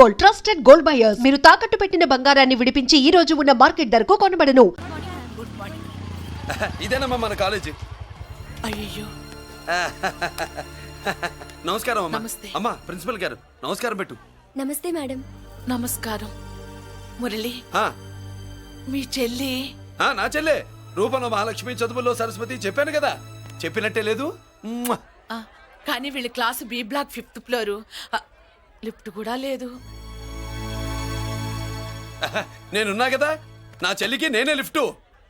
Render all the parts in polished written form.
Gold, trusted gold buyers. మీరు తాకట్టు పెట్టిన బంగారాన్ని విడిపించి ఈ రోజు ఉన్న మార్కెట్ ధరకు కొనబడను. ఇదేనమ్మా మన కాలేజీ. అయ్యో నమస్కారం అమ్మా. నమస్తే. అమ్మా ప్రిన్సిపల్ గారు నమస్కారం పెట్టు. నమస్తే మేడం. నమస్కారం. మురళి ఆ, మీ చెల్లి నా చెల్లె రూపంలో మహాలక్ష్మి, చదువుల్లో సరస్వతి. చెప్పాను కదా, చెప్పినట్టే లేదు. మ్మ్. కానీ వీళ్ళ class B block 5th floor. Lift కూడా లేదు. నేనున్నా కదా, నా చెల్లికి నేనే లిఫ్టు.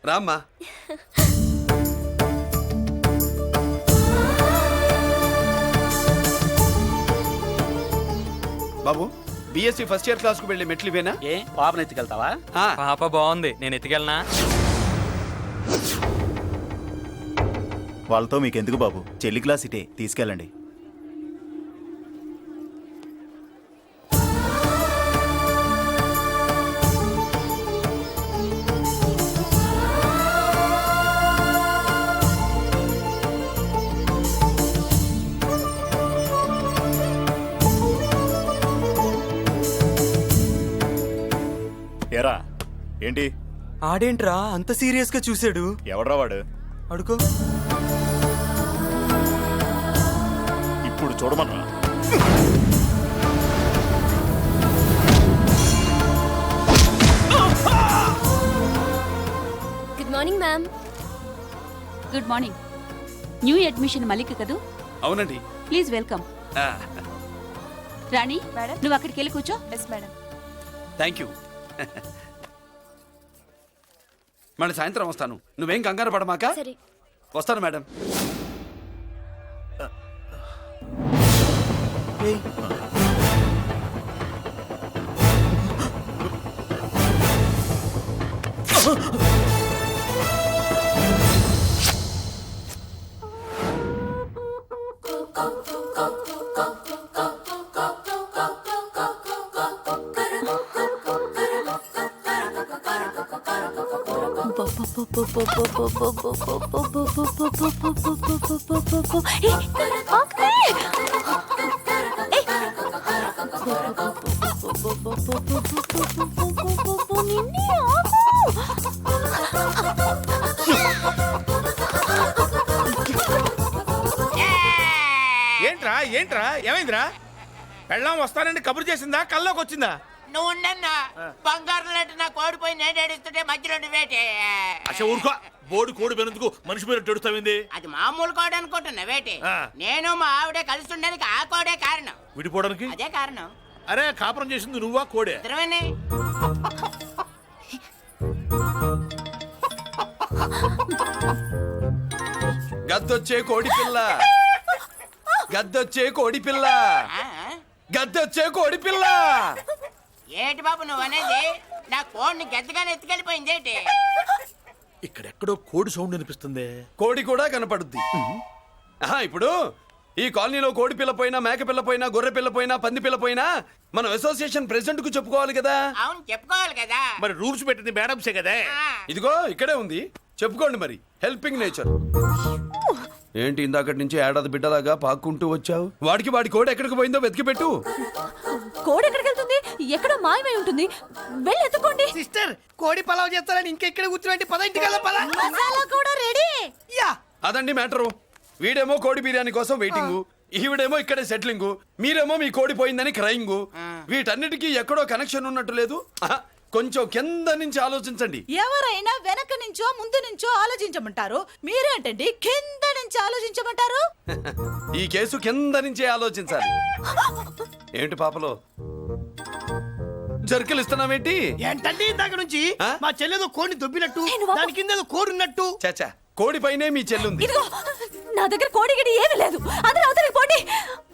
రామ్మా. బాబు, బిఎస్సి ఫస్ట్ ఇయర్ క్లాస్ కు వెళ్ళి మెట్లు ఇవేనా? ఏ పాపను ఎత్తుకెళ్తావా? పాప బాగుంది, నేను ఎత్తుకెళ్ళనా? వాళ్ళతో మీకెందుకు బాబు, చెల్లి క్లాస్ ఇటే, తీసుకెళ్ళండి. ఎరా ఏంటి? ఆడేంట్రా అంత సీరియస్ గా చూసాడు? ఎవడ్రా వాడు? అడుకో. ఇప్పుడు చూడమన్నా. Good morning ma'am. Good morning. New admission Mallika కదూ? అవునండి. Please welcome. ఆ, రాణి, నువ్వు అక్కడికి వెళ్ళి కూర్చో. Yes madam. Thank you. మళ్ళీ సాయంత్రం వస్తాను, నువ్వేం కంగారు పడమాక. సరే. వస్తాను మేడం. ఏంట్రా ఏంట్రా ఏమైందిరా? పెళ్ళాం వస్తానండి కబురు చేసిందా, కల్లోకి వచ్చిందా? నువ్వు ఉండన్నా బంగారం లాంటి నా కోడిపోయి నేను ఏడుస్తుంటే మధ్యలో నువ్వేటే. అసలు ఊరుకో, బోడు కోడి పెనందుకు మనిషి మీద టెడుస్తావింది. అది మామూలు కోడి అనుకుంటున్నా వేటే. ఆ. నేను మా ఆవిడే కలిసి ఉండడానికి ఆ కోడే కారణం. విడిపోవడానికి అదే కారణం. అరే కాపురం చేసింది నువ్వా కోడే? ఇద్దరమేనే. గద్దొచ్చే కోడి పిల్ల, గద్దొచ్చే కోడి పిల్ల, ఆ? గద్దొచ్చే కోడి పిల్ల. ఏటి బాబు నువ్వు అనేది? నా కోడిని గెద్దగానే ఎత్తుకెళ్ళిపోయింది ఏంటి? ఇక్కడెక్కడో కోడి సౌండ్ అనిపిస్తుంది. కోడి కూడా కనపడుద్ది. ఇప్పుడు ఈ కాలనీలో కోడి పిల్ల పోయినా, మేక పిల్ల పోయినా, గొర్రె పిల్ల పోయినా, పంది పిల్ల పోయినా మనం అసోసియేషన్ ప్రెసిడెంట్ కు చెప్పుకోవాలి కదా. అవును చెప్పుకోవాలి కదా. మరి రూల్స్ పెట్టింది మేడమ్సే కదా. ఆ. ఇదిగో ఇక్కడే ఉంది, చెప్పుకోండి మరి. Helping nature. ఏంటి ఇందాకటి నుంచి ఏడాది బిడ్డలాగా పాక్కుంటూ వచ్చావు? వాడికి వాడి కోడి ఎక్కడికి పోయిందో వెతికి పెట్టు. కోడి ఎక్కడికి వెళ్తుంది? ఎక్కడో మాయమై ఉంటుంది. వెళ్ళి ఎత్తుకోండి. సిస్టర్, కోడి పలావ్ చేస్తారని ఇంకెక్కడ కూర్చోండి. పద ఇంటికి వెళ్దాం, పద. మసాలా కూడా రెడీ. యా. అదండి మ్యాటరు. వీడేమో కోడి బిర్యానీ కోసం వెయిటింగ్, ఈవిడేమో ఇక్కడే సెటిలింగ్, మీరేమో మీ కోడి పోయిందని క్రయింగ్. వీటన్నిటికీ ఎక్కడో కనెక్షన్ ఉన్నట్టు లేదు. కొంచెం కింద నుంచి ఆలోచించండి. ఎవరైనా వెనక నుంచో ముందు నుంచో ఆలోచించమంటారు, మీరేంటండి కింద నుంచి ఆలోచించమంటారు? ఈ కేసు కింద నుంచే ఆలోచించాలి. ఏంటి పాపలో జర్కలు ఇస్తున్నావేంటి? ఏంటండి ఇందాక నుంచి ఆ? మా చెల్లెదో కోడిని దొబ్బినట్టు, నేను బాబు. దాని కింద ఏదో కోడి ఉన్నట్టు. చాచా, కోడి పైనే మీ చెల్లుంది. ఇదిగో నా దగ్గర కోడి గిడి ఏమీ లేదు. అందరూ అవతలికి పోండి.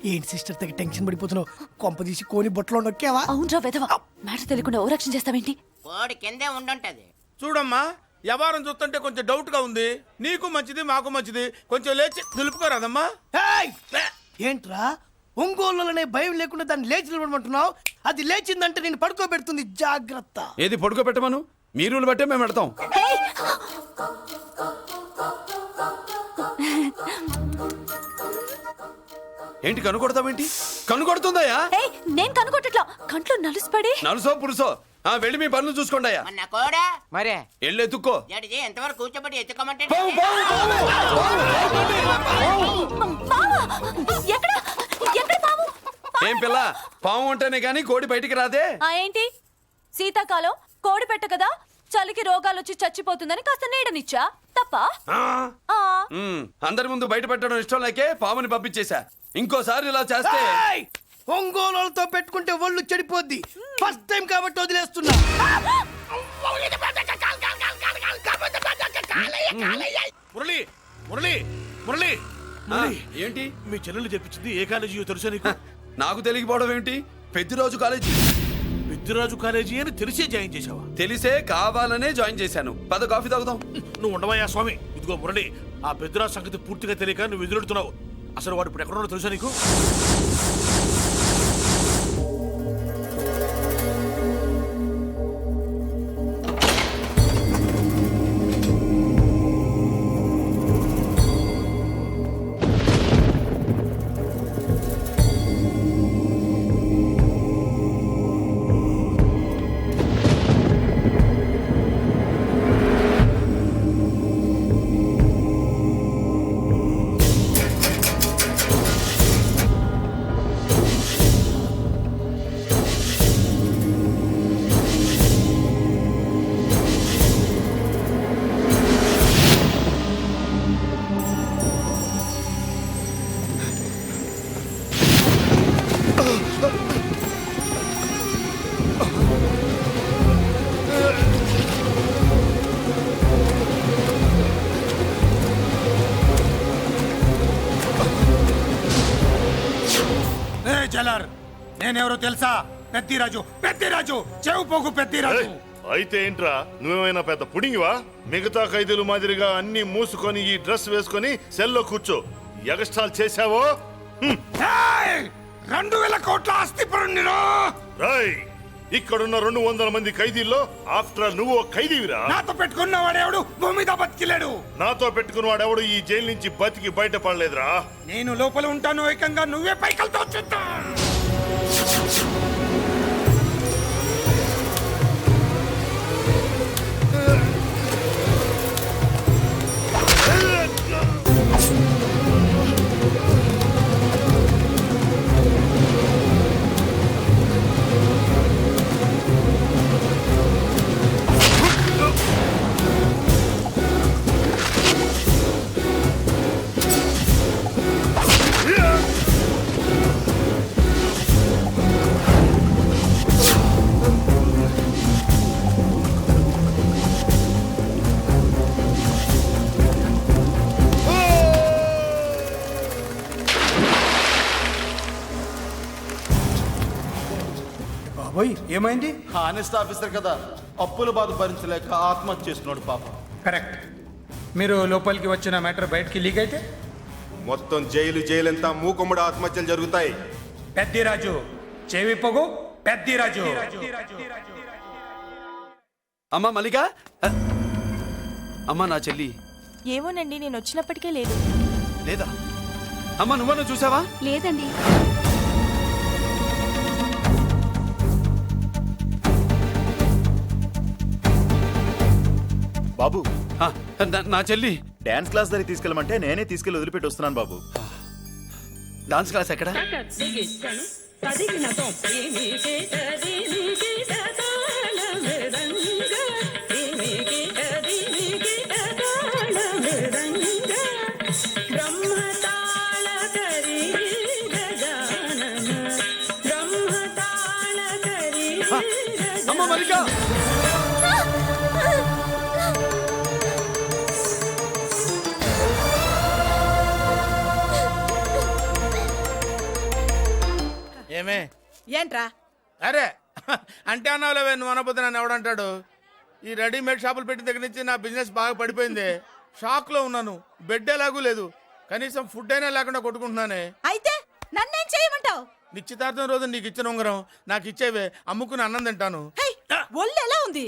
ఏంటి సిస్టర్ తెగ టెన్షన్ పడిపోతున్నావు? కొంప తీసి కోని బొట్టలో నొక్కావా? అవునరా వెధవ, మ్యాటర్ తెలియకుండా ఓ రక్షణ చేస్తావేంటి? కోడి కిందే ఉండుంటది. చూడమ్మా, వ్యవహారం చూస్తుంటే కొంచెం డౌట్ గా ఉంది. నీకు మంచిది, మాకు మంచిది. కొంచెం లేచి నిలుపుకోరాదమ్మా. ఏయ్! ఏంట్రా ఒంగోలులోనే భయం లేకుండా దాన్ని లేచి నిలబడమంటున్నావు? అది లేచిందంటే నేను పడుకోబెడుతుంది, జాగ్రత్త. ఏది పడుకోబెట్టమను, మీ రూల్ బట్టే మేము పెడతాం. ఏంటి కనుకొడతావేంటి? కన్ను కొడుతుందయ్యా? ఏయ్ నేను కనుగొట్టట్లా కంట్లో నలుసుపడి నలుసో పురుసో వెళ్ళి మీ పనులు చూసుకోండి. మన కోడా మరే వెళ్ళి ఎత్తుక్కో. జడిది ఎంతవరకు కూర్చోబెట్టి ఎత్తుకోమంటే పావు, పావు, పావు. ఎక్కడ ఎక్కడ పాము ఏం పిల్ల, పాము ఉంటేనే గాని కోడి బయటికి రాదే. ఏంటి శీతాకాలం కోడి పెట్ట కదా చలికి రోగాలు వచ్చి చచ్చిపోతుందని కాస్త నీడనిచ్చా తప్ప ఆ? అందరి ముందు బయట పెట్టడం ఇష్టం లేకే పాముని పంపించేశా. ఇంకోసారి ఇలా చేస్తే ఏయ్! ఒంగోలులతో పెట్టుకుంటే ఒళ్ళు చెడిపోద్ది. ఫస్ట్ టైం కాబట్టి వదిలేస్తున్నా. మురళి మురళి మురళి ఆ, ఏంటి మీ చెల్లెలు చెప్పించింది ఏ కాలేజీయో తెలుసా నీకు? నాకు తెలియకపోవడం ఏంటి? పెద్దిరాజు కాలేజీ. విద్యరాజు కాలేజీ అని తెలిసే జాయిన్ చేసావా? తెలిసే కావాలనే జాయిన్ చేశాను. పద కాఫీ తాగుదాం. నువ్వు ఉండవయ్యా స్వామి. ఇదిగో మురళి, ఆ పెద్దరాజు సంగతి పూర్తిగా తెలియక నువ్వు ఎదురెడుతున్నావు. అసలు వాడు ఇప్పుడు ఎక్కడున్నాడో తెలుసా నీకు? చలార్ నేనెవరో తెలుసా? పెద్దిరాజు, పెద్దిరాజు, చెవు పోగు పెద్దిరాజు. అయితే ఏంట్రా, నువ్వేమైనా పెద్ద పుడింగివా? మిగతా ఖైదీలు మాదిరిగా అన్ని మూసుకొని ఈ డ్రెస్ వేసుకొని సెల్లో కూర్చో. ఎగస్ట్రాల్ చేశావో 2000 కోట్ల ఆస్తి పరుణ్ణిరా. రాయ్, ఇక్కడున్న 200 మంది ఖైదీల్లో ఆఫ్టర్ ఆల్ నువ్వు ఒక ఖైదీవిరా. నాతో పెట్టుకున్న వాడేవాడు భూమి మీద బతికిలేడు. నాతో పెట్టుకున్న వాడెవడు ఈ జైలు నుంచి బతికి బయటపడలేదురా. నేను లోపల ఉంటాను, ఏకంగా నువ్వే పైకలతో చూద్దాం. బాబోయ్, ఏమైంది? హానెస్ట్ ఆఫీసర్ కదా, అప్పుల బాధ భరించలేక ఆత్మహత్య చేసుకున్నాడు పాప. కరెక్ట్. మీరు లోపలికి వచ్చిన మ్యాటర్ బయటికి లీక్ అయితే మొత్తం జైలు అంతా మూకుమ్మడి ఆత్మహత్యలు జరుగుతాయి. పెద్దిరాజు, చెవి పొగు పెద్దిరాజు. అమ్మా మల్లిక, అమ్మా నా చెల్లి ఏమోనండి నేను వచ్చినప్పటికే లేదు లేదా? అమ్మా నువ్వన్నా చూసావా? లేదండి. బాబు, నా చెల్లి డాన్స్ క్లాస్ దగ్గర తీసుకెళ్ళమంటే నేనే తీసుకెళ్ళి వదిలిపెట్టి వస్తున్నాను బాబు. డాన్స్ క్లాస్ ఎక్కడ? అమ్మ మల్లిక, ఏమే ఏంట్రా? అరే అంటే అన్నావులేవే, నువ్వు అనబోతే నన్ను ఎవడంటాడు? ఈ రెడీమేడ్ షాపులు పెట్టిన దగ్గర నుంచి నా బిజినెస్ బాగా పడిపోయింది. షాక్ లో ఉన్నాను. బెడ్ ఎలాగూ లేదు, కనీసం ఫుడ్ అయినా లేకుండా కొట్టుకుంటున్నానే. అయితే నన్నేం చేయమంటావు? నిశ్చితార్థం రోజు నీకు ఇచ్చిన ఉంగరం నాకు ఇచ్చేవే, అమ్ముకుని అన్నం తింటాను. ఒళ్ళు ఎలా ఉంది?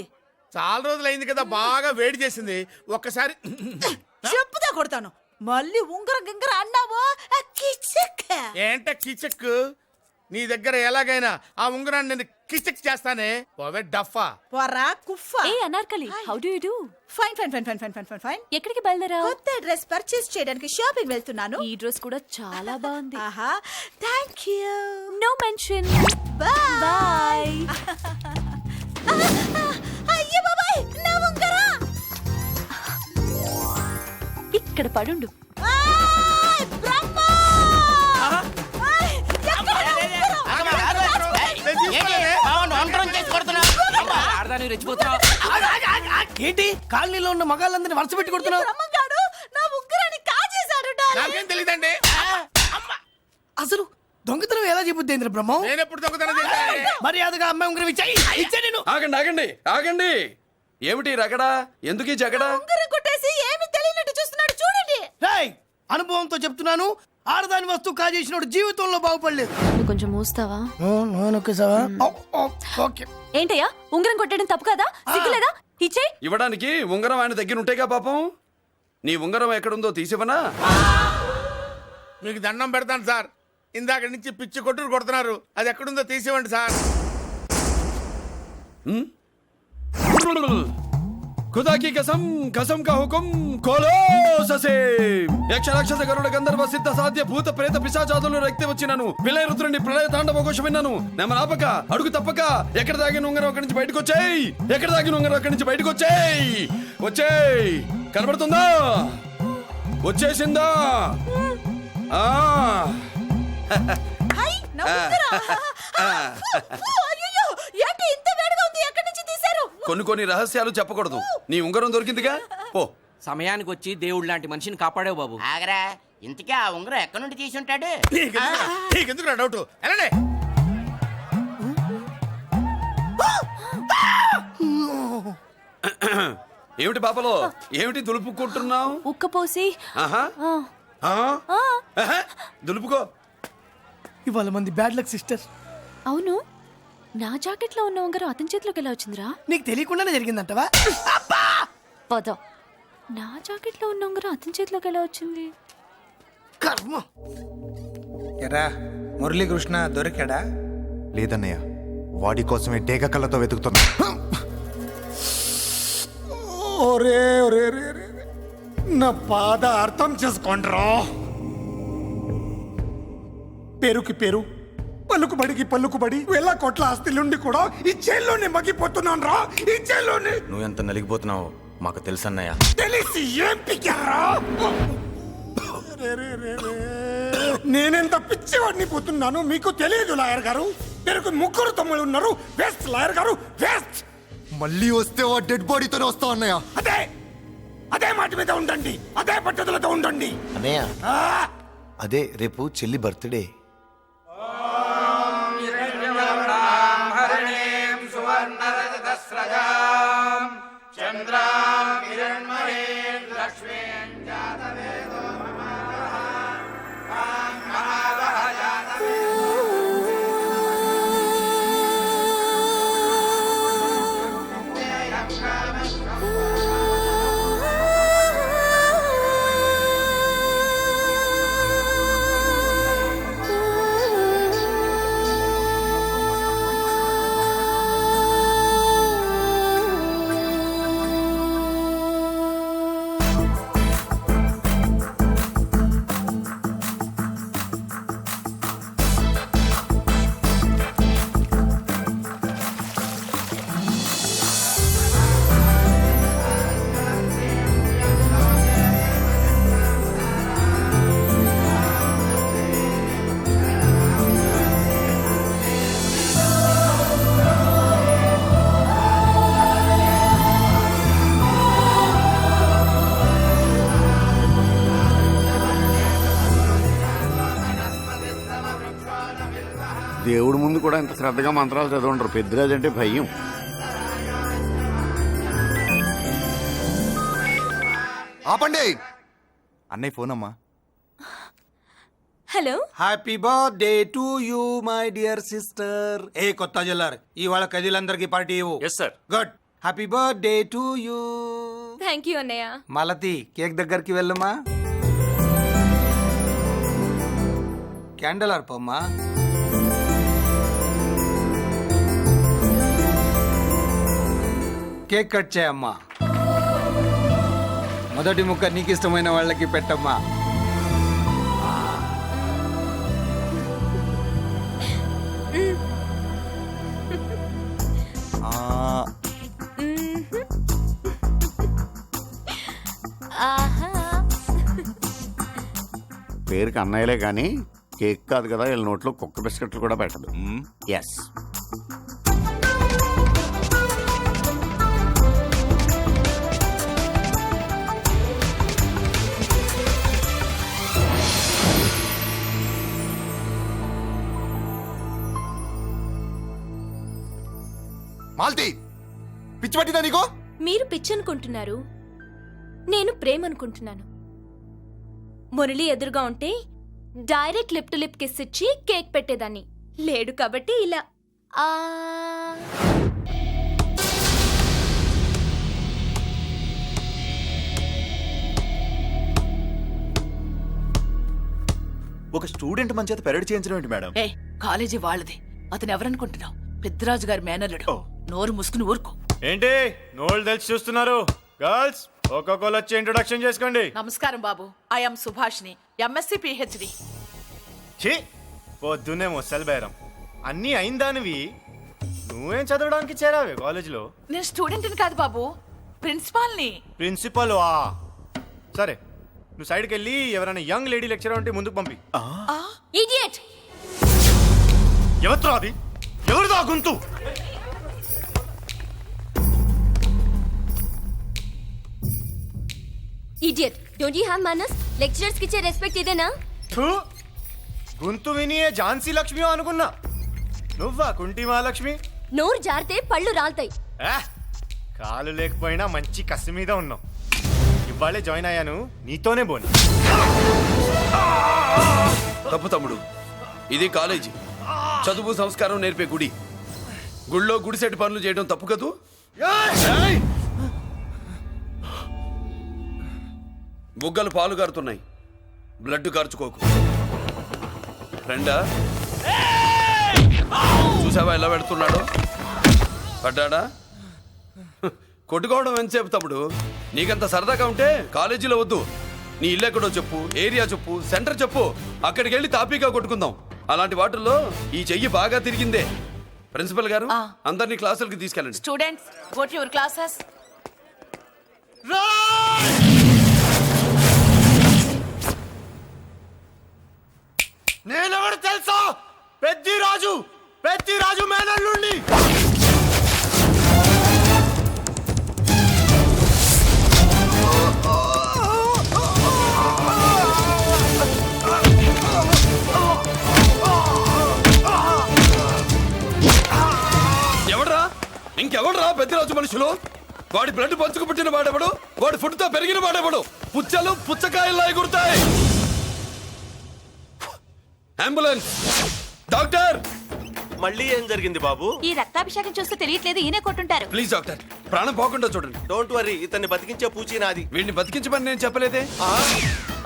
చాలా రోజులు అయింది కదా, బాగా వేడి చేసింది. ఒక్కసారి చెప్పుదా కొడతాను. మళ్ళీ ఉంగరం గింగర అన్నావో కిచక్. ఏంట కిచక్? నీ దగ్గర ఎలాగైనా ఆ ఉంగరాన్ని నేను కిచిక్ చేస్తానే పోవే డఫా. పోరా కుఫ్ఫా. ఏ Anarkali, how do you do? Fine fine fine fine fine fine fine fine. ఎక్కడికి బయలుదేరా? కొత్త డ్రెస్ పర్చేస్ చేయడానికి షాపింగ్ వెళ్తున్నాను. ఈ డ్రెస్ కూడా చాలా బాగుంది. ఆహా, thank you. No mention. Bye bye. అయ్యో బాబాయ్, నా ఉంగరా ఇక్కడ పడుండు. ఆయ్, బ్రహ్మ! ఆయ్, ఎక్కడ నా ఉంగరం? నేను తీసుకోలేదే. ఏంటి కాలనీలో ఉన్న మగాళ్ళందరినీ వరుస పెట్టి కొడుతున్నావు? బ్రహ్మంగాడు నా ఉంగరాన్ని కాజేశాడు డార్లింగ్. నాకేం తెలియదండి. అసలు దొంగతనం ఎలా చెబుద్ది బ్రహ్మం? నేను ఎప్పుడు దొంగతనం చేశాను? మర్యాదగా అమ్మాయి ఉంగరం ఇచ్చాయి. నేను ఆగండి ఆగండి ఆగండి. ఏమిటి రగడా? ఎందుకు ఈ జగడా? ఉంగరం కొట్టేసి ఏమీ తెలియనట్టు చూస్తున్నాడు చూడండి. రేయ్, అనుభవంతో చెప్తున్నాను, ఆడదాని వస్తువు కాజేసినోడు జీవితంలో బాగుపడలేదు. కొంచెం మూస్తావా? ఓకే. ఏంటయ్యా, ఉంగరం కొట్టడం తప్పు కదా? సిగ్గులేదా? ఇచ్చే. ఇవ్వడానికి ఉంగరం ఆయన దగ్గర ఉంటేగా పాపం. నీ ఉంగరం ఎక్కడుందో తీసివనా? మీకు దండం పెడతాను సార్, ఇందాక నుంచి పిచ్చి కొట్టుడు కొడుతున్నారు. అది ఎక్కడుందో తీసివ్వండి సార్. खुदा की कसम कसम का हुकुम खोलो ससे యక్ష రాక్షస గరుడ గంధర్వ సిద్ధ సాధ్య భూత ప్రేత పిశాచాదులను రక్తి వచ్చినాను విలయ రుద్రుని ప్రళయ తాండవ ఘోషం విన్నాను. నెమరాపక అడుగు తప్పక ఎక్కడ దాగిన ఉంగరం అక్కడి నుంచి బయటకు వచ్చేయ్. ఎక్కడ దాగిన ఉంగరం అక్కడి నుంచి బయటకు వచ్చేయ్. వచ్చేయ్. కనబడుతుందా? వచ్చేసిందా? ఆ హై, నా ఉంగరం. అయ్యో, ఏంటి ఇంత వేడిగా ఉంది? ఎక్కడి నుంచి తీశారు? కొన్ని రహస్యాలు చెప్పకూడదు. నీ ఉంగరం దొరికిందిగా, పో. సమయానికి వచ్చి దేవుడు లాంటి మనిషిని కాపాడావు బాబు. ఆగరా, ఇంతకీ ఆ ఉంగరం ఎక్కడి నుండి తీసి ఉంటాడు? నీకెందుకు డౌట్? ఎలానే ఏమిటి పాపలో, ఏమిటి దులుపుకుంటున్నావు? ఉక్కపోసి. ఆహా. ఆహా. దులుపుకో. ఇవాళ మంది బ్యాడ్ లక్ సిస్టర్. అవును, నా జాకెట్ లో ఉన్న ఉంగరం అతని చేతిలోకి ఎలా వచ్చిందిరా? నీకు తెలియకుండానే జరిగిందంటవా? పద. నా జాకెట్ లో ఉన్న ఉంగరం అతని చేతిలోకి ఎలా వచ్చింది? కర్మ. ఎరా మురళీకృష్ణ దొరికాడా? లేదన్నయ్య, వాడి కోసమే డేగ కళ్ళతో వెతుకుతున్నా. ఒరే ఒరే రే రే రే. నా బాధ అర్థం చేసుకోండిరా. పేరుకి పేరు, పలుకుబడికి పలుకుబడి వేల కోట్ల ఆస్తిలుండి కూడా ఈ జైల్లోనే మగ్గిపోతున్నాను రా. ఈ జైల్లోనే. నువ్వెంత నలిగిపోతున్నావు మాకు తెలుసన్నయ్య. తెలిసి ఏం పిక్కారా? నేనెంత పిచ్చివాడిని పోతున్నాను మీకు తెలియదు లాయర్ గారు. పేరుకు ముగ్గురు తమ్ముళ్ళు ఉన్నారు. వేస్ట్ లాయర్ గారు, వేస్ట్. మళ్ళీ వస్తే ఆ డెడ్ బాడీతోనే వస్తావు అన్నయ్య. అదే మాట మీద ఉండండి, అదే పట్టుదలతో ఉండండి అన్నయ్య. అదే రేపు చెల్లి బర్త్డే. దేవుడి ముందు కూడా ఇంత శ్రద్ధగా మంత్రాలు చదవంటారు. పెద్దరాజు అంటే భయం. ఆపండి. అన్నయ్య ఫోన్ అమ్మా. Hello. Happy birthday to you my dear sister. ఏ కొత్త జల్లార్, ఇవాళ కదిలందరికి పార్టీ ఇవ్వు. Yes sir. Good. Happy birthday to you. Thank you అన్నయ్య. మలతి కేక్ దగ్గరికి వెళ్ళమ్మా. క్యాండల్ ఆర్పమ్మా. కేక్ కట్ చేయమ్మా. మొదటి ముక్క నీకు ఇష్టమైన వాళ్ళకి పెట్టమ్మా. పేరుకి అన్నయ్యలే కానీ కేక్ కాదు కదా, వీళ్ళ నోట్లో కుక్క బిస్కెట్లు కూడా పెట్టదు. ఎస్. మాల్తి, పిచ్చి పట్టిందా నీకు? మీరు పిచ్చి అనుకుంటున్నారు, నేను ప్రేమ అనుకుంటున్నాను. మురళి ఎదురుగా ఉంటే direct lip to lip kiss ఇచ్చి కేక్ పెట్టేదాన్ని. లేడు కాబట్టి ఇలా ఒక స్టూడెంట్ మన చేత పెరడ్ చేయించడం ఏంటి మేడం? ఏ కాలేజీ వాళ్ళది, అతను ఎవరనుకుంటున్నావు? పెద్దరాజు గారి మేనల్లుడు. నోరు ముసుకుని ఊరుకో. ఏంటి నోళ్ళు తెలిసి చూస్తున్నారు? గర్ల్స్ ఒక్కొక్కరు వచ్చి ఇంట్రొడక్షన్ చేసుకోండి. నమస్కారం బాబు, ఐఎమ్ సుభాష్ని, ఎంఎస్సి పిహెచ్డి. ఛీ, పొద్దున్నే ముసలి బేరం అన్నీ అయిందానివి. నువ్వేం చదవడానికి చేరావే కాలేజీలో? నేను స్టూడెంట్ని కాదు బాబు, ప్రిన్సిపాల్ని. ప్రిన్సిపల్ వా? సరే, నువ్వు సైడ్కి వెళ్ళి ఎవరైనా యంగ్ లేడీ లెక్చరర్ ఉంటే ముందుకు పంపి. ఇడియట్! ఎవరితో అది? ఎవరిదో ఆ గొంతు? ఇడియట్! డోంట్ యు హావ్ మనస్? లెక్చరర్స్ కి ఇచ్చే రెస్పెక్ట్ ఇదేనా? గొంతు విని ఝాన్సీ లక్ష్మి అనుకున్నా. నువ్వా కుంటి మహాలక్ష్మి? నోరు జారితే పళ్ళు రాల్తాయి. కాలు లేకపోయినా మంచి కసి మీద ఉన్నావు. ఇవాళే జాయిన్ అయ్యాను, నీతోనే బోని. తప్పు తమ్ముడు, ఇది కాలేజీ, చదువు సంస్కారం నేర్పే గుడి. గుళ్ళో గుడిసెట్టి పనులు చేయడం తప్పు కదూ? బుగ్గలు పాలు కారుతున్నాయి, బ్లడ్ కార్చుకోకు. ఫ్రెండా, చూసావా ఎలా పెడుతున్నాడో? పడ్డాడా? కొట్టుకోవడం ఎంతసేపు తమ్ముడు? నీకంత సరదాగా ఉంటే కాలేజీలో వద్దు. నీ ఇల్లు ఎక్కడో చెప్పు, ఏరియా చెప్పు, సెంటర్ చెప్పు, అక్కడికి వెళ్ళి తాపీగా కొట్టుకుందాం. అలాంటి వాటిల్లో ఈ చెయ్యి బాగా తిరిగిందే. ప్రిన్సిపల్ గారు, అందరినీ క్లాసులకి తీసుకెళ్ళండి. Students, go to your classes. నేనెవరు తెలుసా? పెద్దిరాజు, పెద్దిరాజు మేనల్లుండి. ఎవడ్రా? ఇంకెవడ్రా పెద్దిరాజు మనుషులు? వాడి బ్లడ్ పంచుకు పుట్టిన వాడెవడు? వాడి ఫుడ్ తో పెరిగిన వాడెవడు? పుచ్చలు పుచ్చకాయల్లా ఎగురుతాయి. అంబులెన్స్! డాక్టర్! మళ్ళీ ఏం జరిగింది బాబు? ఈ రక్తాభిషేకం చూస్తే తెలియట్లేదు, ఈయనే కొట్టుంటారు. ప్లీజ్ డాక్టర్, ప్రాణం పోకుండా చూడండి. డోంట్ వరీ, ఇతన్ని బతికించే పూచి నాది. వీడిని బతికించమని నేను చెప్పలేదే.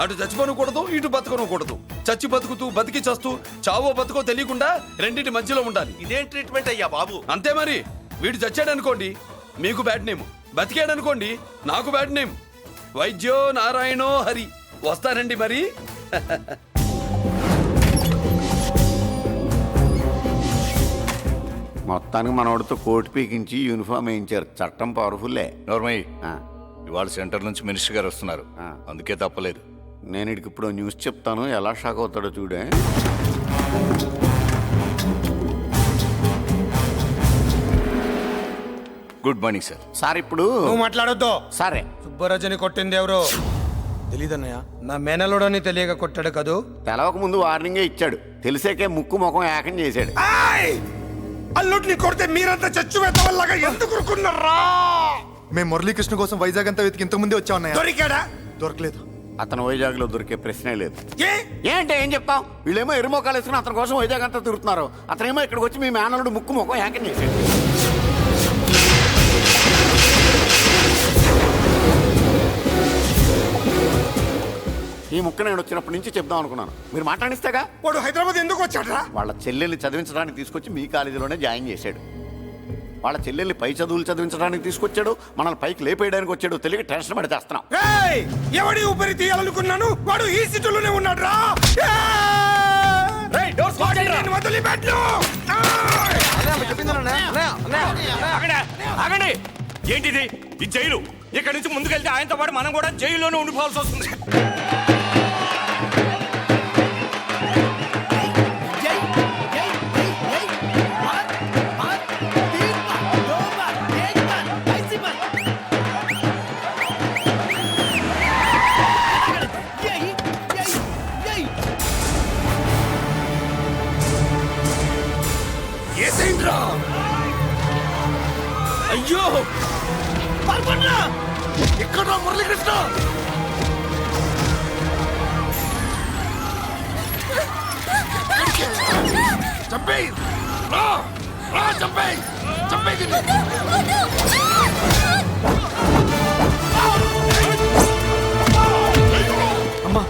అటు చచ్చిపోనకూడదు, ఇటు బతకనకూడదు. చచ్చి బతుకుతూ, బతికి చస్తూ, చావో బతుకో తెలియకుండా రెండింటి మధ్యలో ఉండాలి. ఇదేం ట్రీట్మెంట్ అయ్యా బాబు? అంతే మరి. వీడు చచ్చాడనుకోండి, మీకు బ్యాడ్ నేమ్. బతికాడనుకోండి, నాకు బ్యాడ్ నేమ్. వైద్యో నారాయణో హరి. వస్తానండి మరి. మొత్తానికి మనోడితో కోట్ పీకించి యూనిఫామ్ వేయించారు. చట్టం పవర్ఫుల్లే. నోర్మయ్య, ఇవాళ సెంటర్ నుంచి మినిస్టర్ గారు వస్తున్నారు, అందుకే తప్పలేదు. నేను ఇడికి ఇప్పుడు న్యూస్ చెప్తాను, ఎలా షాక్ అవుతాడో చూడే. Good morning sir. సార్ ఇప్పుడు నువ్వు మాట్లాడొద్దు. సరే, సుబ్బరాజుని కొట్టింది ఎవరు? తెలీదన్నయ్య, నా మేనలోడని తెలియక కొట్టాడు కదూ. తెలవక ముందు వార్నింగే ఇచ్చాడు, తెలిసాకే ముక్కు ముఖం ఏకం చేశాడు. అల్లుడిని కొడితే మీరంతా చచ్చువేతవల్లాగా ఎందుకు ఊరుకున్నారా? మేము మురళీకృష్ణ కోసం వైజాగ్ అంతా వెతికి ఇంత ముందే వచ్చా ఉన్నాయా? దొరికాడా? దొరకలేదు. అతను వైజాగ్ లో దొరికే ప్రశ్నే లేదు. ఏంటే ఏం చెప్తాం? వీళ్ళేమో ఎరుమోకాలు వేసుకుని అతని కోసం వైజాగ్ అంతా తిరుగుతున్నారు. అతనేమో ఇక్కడికి వచ్చి మీ మేనలుడు ముక్కు ముఖం ఏకం చేశాడు. ఈ ముక్క నేను వచ్చినప్పటి నుంచి చెప్దాం అనుకున్నాను, మీరు మాట్లాడిస్తేగా. వాడు హైదరాబాద్ ఎందుకు వచ్చాడ్రా? వాళ్ళ చెల్లెల్ని చదివించడానికి తీసుకొచ్చి మీ కాలేజీలోనే జాయిన్ చేశాడు. వాళ్ళ చెల్లెల్ని పై చదువులు చదివించడానికి తీసుకొచ్చాడు, మనల్ని పైకి లేపేయడానికి వచ్చాడు. తెలియక టెన్షన్ పడి చేస్తున్నాం. ఎవడి ఊపిరి తీయాలనుకున్నాను వాడు ఈ సిటీలోనే ఉన్నాడు రా. వదిలిపెట్టు. ఆగండి, ఏంటిది ఈ జైలు? ఇక్కడి నుంచి ముందుకెళ్తే ఆయనతో పాటు మనం కూడా జైల్లోనే ఉండిపోవాల్సి వస్తుంది. అయ్యో ఎక్కడ మురళీకృష్ణ? చంపేయ్ రా, రా చంపేయ్, చంపేయ్. అమ్మా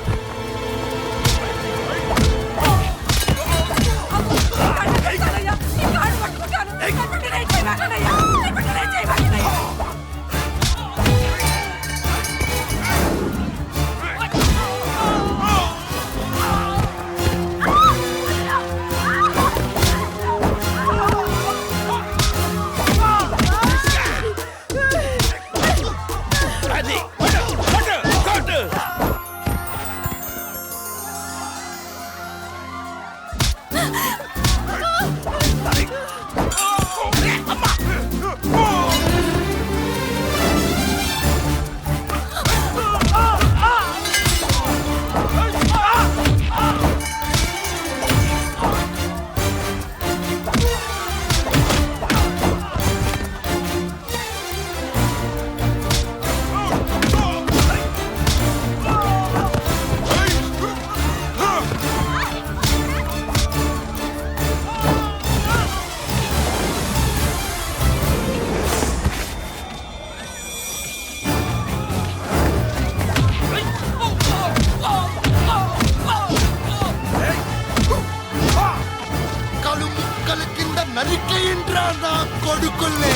నరికేయండ్రా నా కొడుకుల్ని.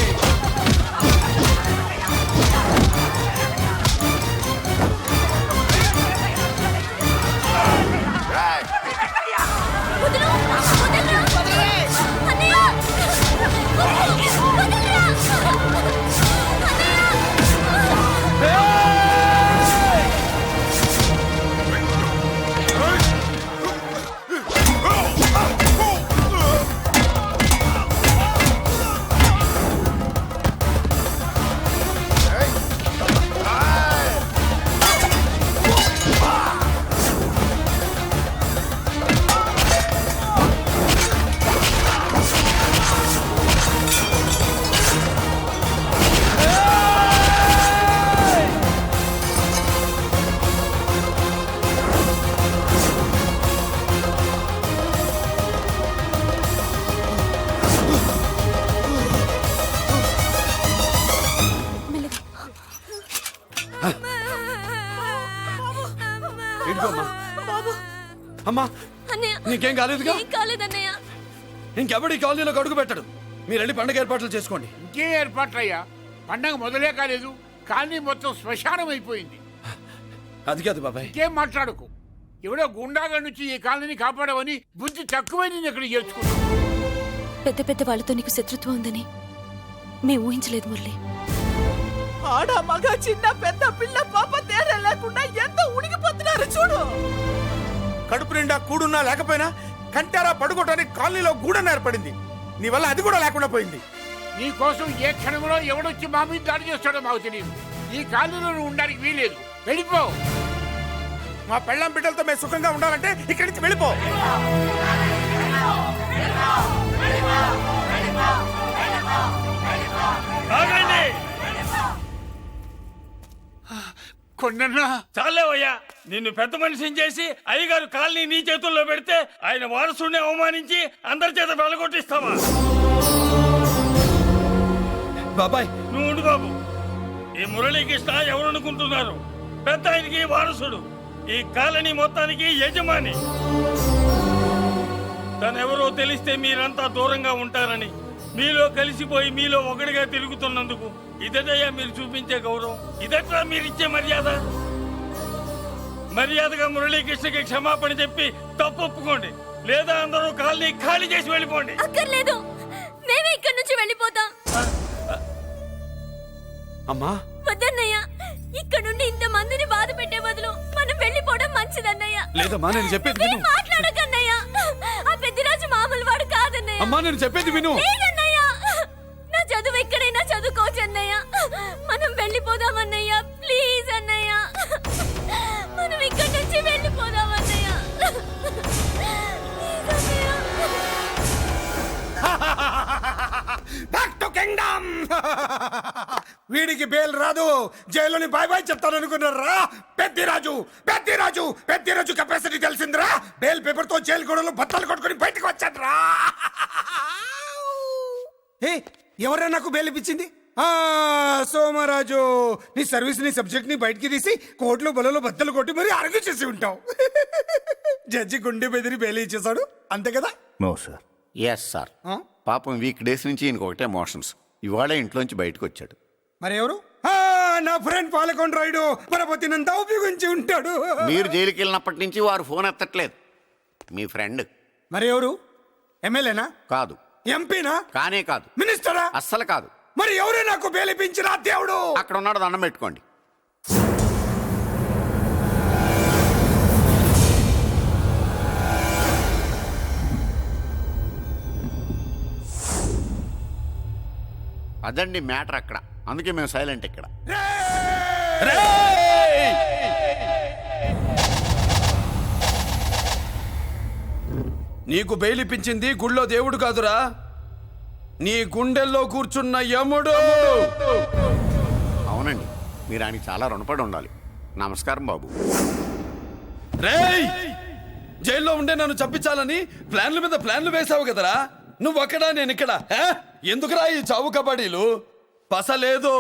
అమ్మా నీకేం కాలేదుగా? కాలేదన్నయ్య. ఇంకెవడి కాలనీలో అడుగు పెట్టడు. మీరు వెళ్ళి పండగ ఏర్పాట్లు చేసుకోండి. ఇంకే ఏర్పాట్లయ్యా? పండగ మొదలే కాలేదు, కాలనీ మొత్తం శ్మశానం అయిపోయింది. అది కాదు బాబాయ్. ఇంకేం మాట్లాడుకు. ఎవడో గుండాగా నుంచి ఈ కాలనీని కాపాడవని బుద్ధి తక్కువై నేను ఇక్కడ చేర్చుకున్నాను. పెద్ద పెద్ద వాళ్ళతో నీకు శత్రుత్వం ఉందని మేము ఊహించలేదు మురళి. ఆడ మగ చిన్న పెద్ద పిల్ల పాప తేడా లేకుండా ఎంత ఉడికిపోతున్నారు చూడు. కడుపు నిండా కూడున్నా లేకపోయినా కంటారా పడుకోవటానికి కాలనీలో గూడన్న ఏర్పడింది. నీ వల్ల అది కూడా లేకుండా పోయింది. నీ కోసం ఏ క్షణంలో ఎవడొచ్చి మా మీద దాడి చేస్తాడో మాకు తెలియదు. ఈ కాలనీలో నువ్వు ఉండడానికి వీలేదు. వెళ్ళిపో. మా పెళ్ళాం బిడ్డలతో మేము సుఖంగా ఉండాలంటే ఇక్కడి నుంచి వెళ్ళిపో. కొండన్నా చాలేవయ్యా, నిన్ను పెద్ద మనిషిని చేసి అయ్యగారు కాలనీ నీ చేతుల్లో పెడితే ఆయన వారసుని అవమానించి అందరి చేత వెళ్ళగొట్టిస్తావా? బాబాయ్ నువ్వు ఉండు బాబు. ఈ మురళీకృష్ణ ఎవరనుకుంటున్నారు? పెద్ద ఆయనకి వారసుడు, ఈ కాలనీ మొత్తానికి యజమాని. తనెవరో తెలిస్తే మీరంతా దూరంగా ఉంటారని మీలో కలిసిపోయి మీలో ఒకటిగా తిరుగుతున్నందుకు ఇదటయ్యా మీరు చూపించే గౌరవం, ఇదట్లా మీరిచ్చే మర్యాద. మర్యాదగా మురళీకృష్ణకి క్షమాపణ చెప్పి తప్పు ఒప్పుకోండి, లేదా అందరూ కాలనీ ఖాళీ చేసి వెళ్ళిపోండి. అక్కర్లేదు, మేమే ఇక్కడి నుంచి వెళ్ళిపోతాం. అమ్మా వద్దన్నయ్య, ఇక్కడ నుండి ఇంత మందిని బాధ పెట్టే బదులు మనం వెళ్ళిపోవడం మంచిదన్నయ్య. లేదమ్మా, నేను చెప్పేది విను. మాట్లాడకన్నయ్య, ఆ పెద్దిరాజు మామూలు వాడు కాదన్నయ్య. అమ్మా నేను చెప్పేది విను. లేదన్నయ్య, నా చదువు ఎక్కడైనా చదువుకోవచ్చు అన్నయ్య. మనం వెళ్ళిపోదామన్నయ్య, ప్లీజ్ అన్నయ్య. మనం ఇక్కడి నుంచి వెళ్ళిపోదామన్నయ్య. Back to kingdom. వీడికి బెయిల్ రాదు, జైల్లోని బాయ్ బాయ్ చెప్తాను అనుకున్నారా? పెద్దిరాజు పెద్దిరాజు పెద్దిరాజు కెపాసిటీ తెలిసిందిరా. బెయిల్ పేపర్ తో జైలు గోడలు బత్తలు కొట్టుకుని బయటకు వచ్చాడ్రా. ఏ ఎవరైనా నాకు బెయిల్ ఇప్పించింది? సోమరాజు, నీ సర్వీస్ ని సబ్జెక్ట్ ని బయటికి తీసి కోర్టులో బలలో బద్దలు కొట్టి మరి అరెస్ట్ చేసి ఉంటావు. జడ్జి గుండె బెదిరి బెయిల్ ఇచ్చేసాడు, అంతే కదా? No sir. Yes sir. పాపం వీక్ డేస్ నుంచి ఈయనకు ఒకటే మోషన్స్. ఇవాళ ఇంట్లోంచి బయటకు వచ్చాడు. మరి ఎవరు? నా ఫ్రెండ్ పాలకొండ రాయుడు పరపతినంతా ఉపయోగించి ఉంటాడు. మీరు జైలుకి వెళ్ళినప్పటి నుంచి వారు ఫోన్ ఎత్తట్లేదు. మీ ఫ్రెండ్. మరి ఎవరు? ఎమ్మెల్యేనా? కాదు. ఎంపీనా? కానే కాదు. మినిస్టరా? అస్సలు కాదు. మరి ఎవరు నాకు బేలిపించినా దేవుడు? అక్కడ ఉన్నాడు, దండం పెట్టుకోండి. అదండి మ్యాటర్ అక్కడ. అందుకే మేము సైలెంట్ ఇక్కడ. నీకు బెయిలిపించింది గుళ్ళో దేవుడు కాదురా, నీ గుండెల్లో కూర్చున్న యముడు. అవునండి, మీరు ఆయనకి చాలా రుణపడి ఉండాలి. నమస్కారం బాబు. రేయ్, జైల్లో ఉండే నన్ను చంపించాలని ప్లాన్ల మీద ప్లాన్లు వేసావు కదరా. నువ్వు అక్కడ నేను ఇక్కడ. ఎందుకురా ఈ చావు కబడ్డీలు? పసలేదు.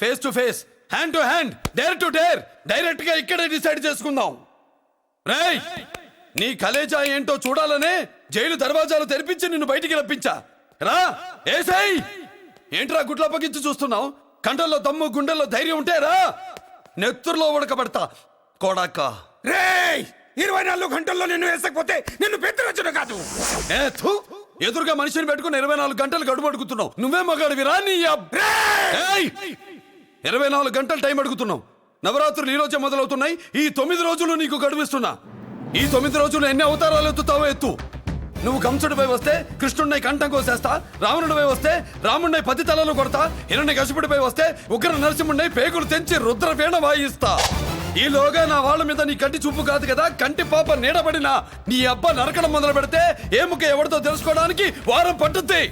Face to face, hand to hand, dare to dare, direct గా ఇక్కడే డిసైడ్ చేసుకుందాం. రేయ్, నీ కలేజా ఏంటో చూడాలనే జైలు దర్వాజాలు తెరిపించి నిన్ను బయటికి రప్పించా. రా ఏసై. ఏంట్రా గుడ్ల పగించి చూస్తున్నావు? కండల్లో దమ్ము, గుండెల్లో ధైర్యం ఉంటే రా, నెత్తురులో ఉడకబడతా కోడాక. రేయ్, 24 గంటల్లో నిన్ను వేసకపోతే నిన్ను పెద్దరచుడు కాదు. ఎదురుగా మనిషిని పెట్టుకుని 24 గంటలు గడువు అడుగుతున్నావు. నువ్వే మగాడివిరా నీ 24 గంటలు టైం అడుగుతున్నావు. నవరాత్రులు ఈ రోజే మొదలవుతున్నాయి. ఈ 9 రోజులు నీకు గడువిస్తున్నా. ఈ 9 రోజులు ఎన్ని అవతారాలు ఎత్తుతావో ఎత్తు. నువ్వు కంసుడిపై వస్తే కృష్ణుడిని కంఠం కోసేస్తా, రావణుడిపై వస్తే రాముడిని 10 తలలు కొడతా, హిరణ్యకశిపుడిపై వస్తే ఉగ్ర నరసింహుడిని పేగులు తెంచి రుద్రవీణ వాయిస్తా. ఈలోగా నా వాళ్ళ మీద నీ కంటి చూపు కాదు కదా, కంటి పాప నీడబడిన నీ అబ్బ నరకడం మొదలు పెడితే ఏ ముఖ ఎవరితో తెలుసుకోవడానికి వారం పట్టుద్ది.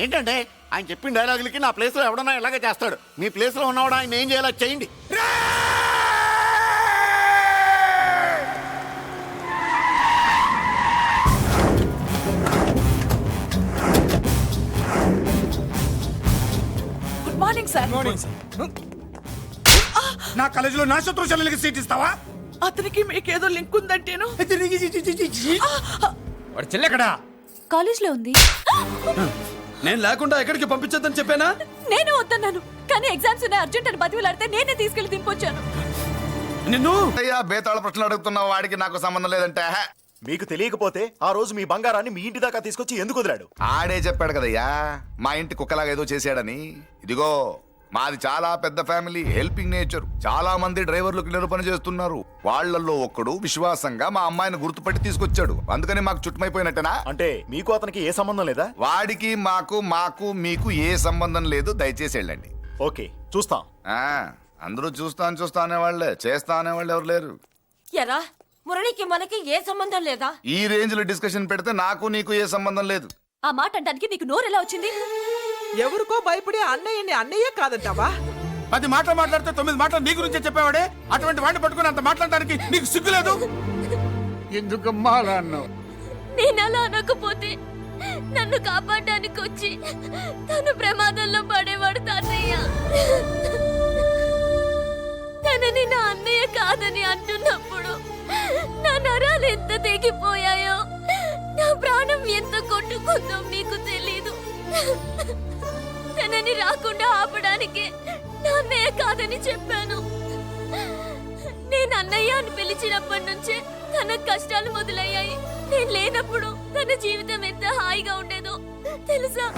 ఏంటంటే ఆయన చెప్పిన డైలాగులకి నా ప్లేస్లో ఎవడన్నా ఇలాగే చేస్తాడు. మీ ప్లేస్లో ఉన్నవాడు ఆయన ఏం చేయాలో చేయండి. Good morning sir. నా కాలేజీలో నా శత్రు చెల్లెలకి సీట్ ఇస్తావా? అతనికి మీకేదో లింక్ ఉందంటేను. వాడు చెల్లెక్కడా? కాలేజ్ లో ఉంది. నేను లేకుండా ఎక్కడికి పంపించద్దని చెప్పానా? నేను వద్దన్నాను, కానీ ఎగ్జామ్స్ ఉన్నాయి అర్జెంట్ అని బతిలాడితే నేనే తీసుకెళ్లి దింపొచ్చాను. నిన్ను బేతాళ ప్రశ్నలు అడుగుతున్న వాడికి నాకు సంబంధం లేదంటే. మీకు తెలియకపోతే ఆ రోజు మీ బంగారాన్ని మీ ఇంటి దాకా తీసుకొచ్చి ఎందుకు వదిలాడు? ఆడే చెప్పాడు కదయ్యా, మా ఇంటి కుక్కలాగా ఏదో చేశాడని. ఇదిగో మాది చాలా పెద్ద ఫ్యామిలీ, హెల్పింగ్ నేచర్. చాలా మంది డ్రైవర్లు క్లీనర్ పని చేస్తున్నారు. వాళ్ళల్లో ఒక్కడు విశ్వాసంగా మా అమ్మాయిని గుర్తుపట్టి తీసుకొచ్చాడు. అందుకని మాకు చుట్టుమైపోయినట్టేనా? అంటే మీకు అతనికి ఏ సంబంధం లేదా? వాడికి మాకు మీకు ఏ సంబంధం లేదు. దయచేసి వెళ్ళండి. ఓకే, చూస్తాం. అందరూ చూస్తా అనేవాళ్లే, చేస్తా అనేవాళ్ళు ఎవరు లేరు. ఎరా మురళికి మనకి ఏ సంబంధం లేదా? ఈ రేంజ్ లో డిస్కషన్ పెడితే నాకు నీకు ఏ సంబంధం లేదు. ఆ మాట అంటానికి నీకు నోరు ఎలా వచ్చింది? ఎవరికో భయపడి అన్నయ్యని అన్నయ్యే కాదంటావా? 10 మాటలు మాట్లాడితే 9 మాటలు నీ గురించే చెప్పేవాడే. అటువంటి వాడిని పట్టుకుని అంత మాట్లాడడానికి నీకు సిగ్గులేదు? ఎందుకమ్మా అలా అన్నావు? నేను అలా అనకపోతే నన్ను కాపాడడానికి వచ్చి తను ప్రమాదంలో పడేవాడు తాతయ్య. తనని నా అన్నయ్య కాదని అంటున్నప్పుడు నా నరాలు ఎంత తెగిపోయాయో, నా ప్రాణం ఎంత కొట్టుకుందో మీకు తెలీదు. తనని రాకుండా ఆపడానికి నా అన్నయ్య కాదని చెప్పాను. నేను అన్నయ్య అని పిలిచినప్పటి నుంచే తన కష్టాలు మొదలయ్యాయి. నేను లేనప్పుడు తన జీవితం ఎంత హాయిగా ఉండేదో తెలుసా?